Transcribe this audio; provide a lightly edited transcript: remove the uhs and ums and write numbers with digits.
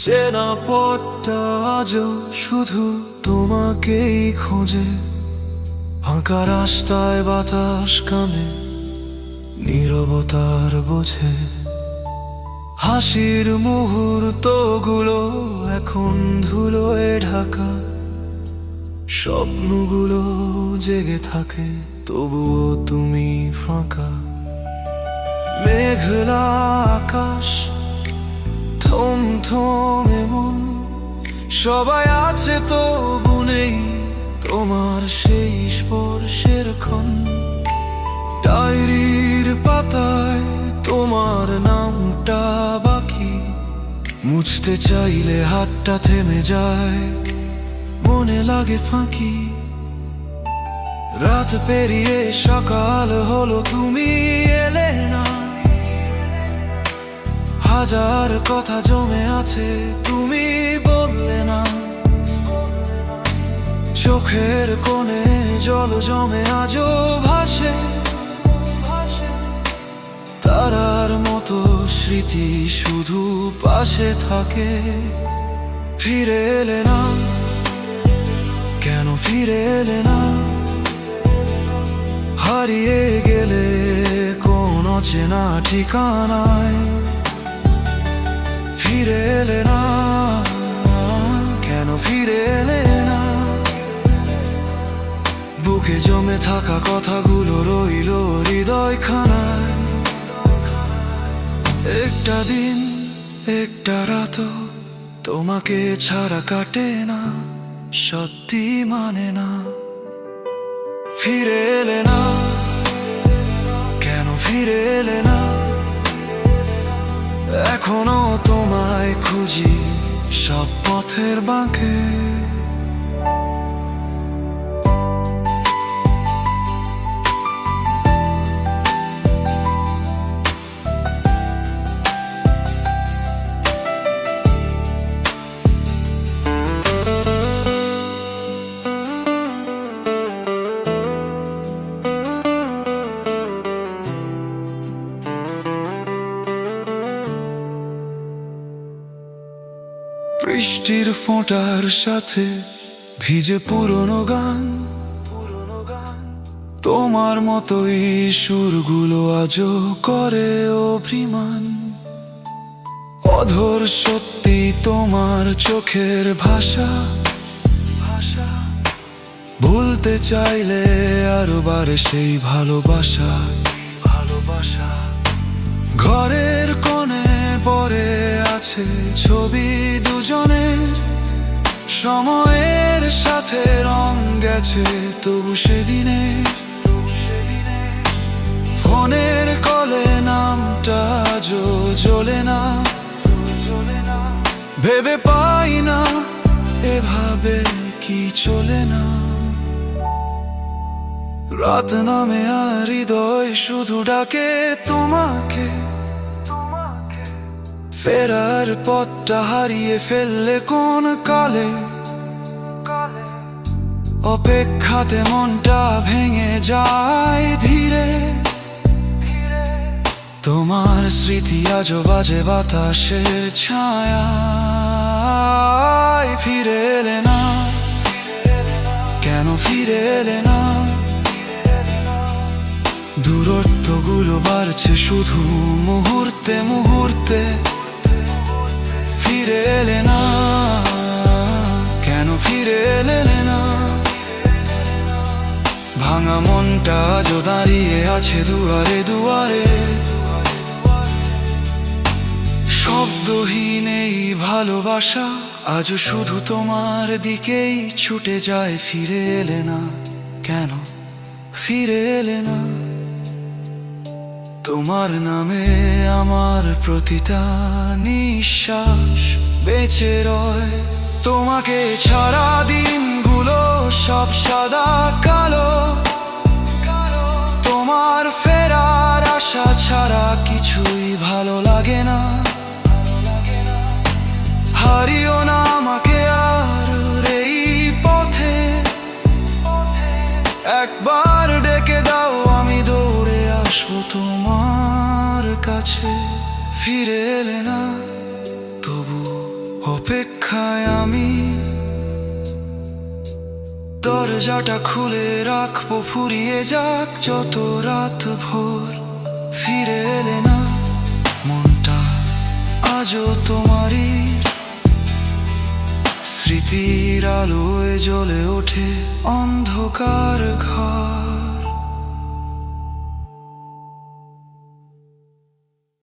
চেনা পথটা আজও শুধু তোমাকেই খোঁজে। ফাঁকা রাস্তায় বাতাস কানে, নীরবতার বোঝে। হাসির মুহূর্তগুলো এখন ধুলোয় ঢাকা, স্বপ্নগুলো জেগে থাকে তবুও তুমি ফাঁকা। মেঘলা আকাশ, থমথমে মন, সবাই আছে তবু নেই তোমার সেই স্পর্শের ক্ষণ। ডায়েরির পাতায় তোমার নামটা বাকি, মুছতে চাইলে হাতটা থেমে যায়, মনে লাগে ফাঁকি। রাত পেরিয়ে সকাল হলো, তুমি এলে না। হাজার কথা জমে আছে, তুমি বললে না। চোখের কোণে জল জমে আজও ভাসে, তারার মতো স্মৃতি শুধু পাশে থাকে। ফিরে এলে না, কেন ফিরে এলে না? হারিয়ে গেলে কোন অচেনা ঠিকানায়। ফিরে এলে না, কেন ফিরে এলে না? বুকে জমে থাকা কথাগুলো রইল হৃদয়খানায়। একটা দিন, একটা রাতও তোমাকে ছাড়া কাটে না, সত্যি মানে না। ফিরে এলে না, কেন ফিরে এলে না? এখনো তোমায় খুঁজি সব পথের বাঁকে। বৃষ্টির ফোঁটার সাথে ভিজে পুরনো গান, তোমার মতোই সুরগুলো আজও করে অভিমান। অধর সত্যি তোমার চোখের ভাষা, ভুলতে চাইলে আরো বারে সেই ভালোবাসা। ঘরের কোণে পড়ে আছে ছবি দুজনের, সময়ের সাথে রং গেছে তবু সেদিনের। ফোনের কলে নামটা আজও জ্বলে না, ভেবে পাই না এভাবে কি চলে না। রাত নামে আর হৃদয় শুধু ডাকে তোমাকে, ফেরার পথটা হারিয়ে ফেললে কোন কালে। অপেক্ষাতে মনটা ভেঙে যায় ধীরে, তোমার স্মৃতি আজও বাজে বাতাসের ছায়ায়। ফিরে এলে না, কেন ফিরে এলে না? দূরত্বগুলো বাড়ছে শুধু মুহূর্তে মুহূর্তে। ফিরে এলে না, কেন ফিরে এলে না? ভাঙা মনটা আজও দাঁড়িয়ে আছে দুয়ারে দুয়ারে। শব্দহীন এই ভালোবাসা আজও শুধু তোমার দিকেই ছুটে যায়। ফিরে এলে না, কেন ফিরে এলে না? তোমার নামে আমার প্রতিটা নিঃশ্বাস বেঁচে রয়। তোমাকে ছাড়া দিনগুলো সব সাদা কালো, তোমার ফেরার আশা ছাড়া কিছুই ভালো লাগে না। হারিও না আমাকে আর এই পথে, একবার ডেকে দাও আমি দৌড়ে আসবো তোমার কাছে। ফিরে এলে না, তবু অপেক্ষায় আমি দরজাটা খুলে রাখবো, ফুরিয়ে যাক যত রাত ভোর। ফিরে এলে না, মনটা আজও তোমারই। স্মৃতির আলোয় জ্বলে ওঠে অন্ধকার ঘর।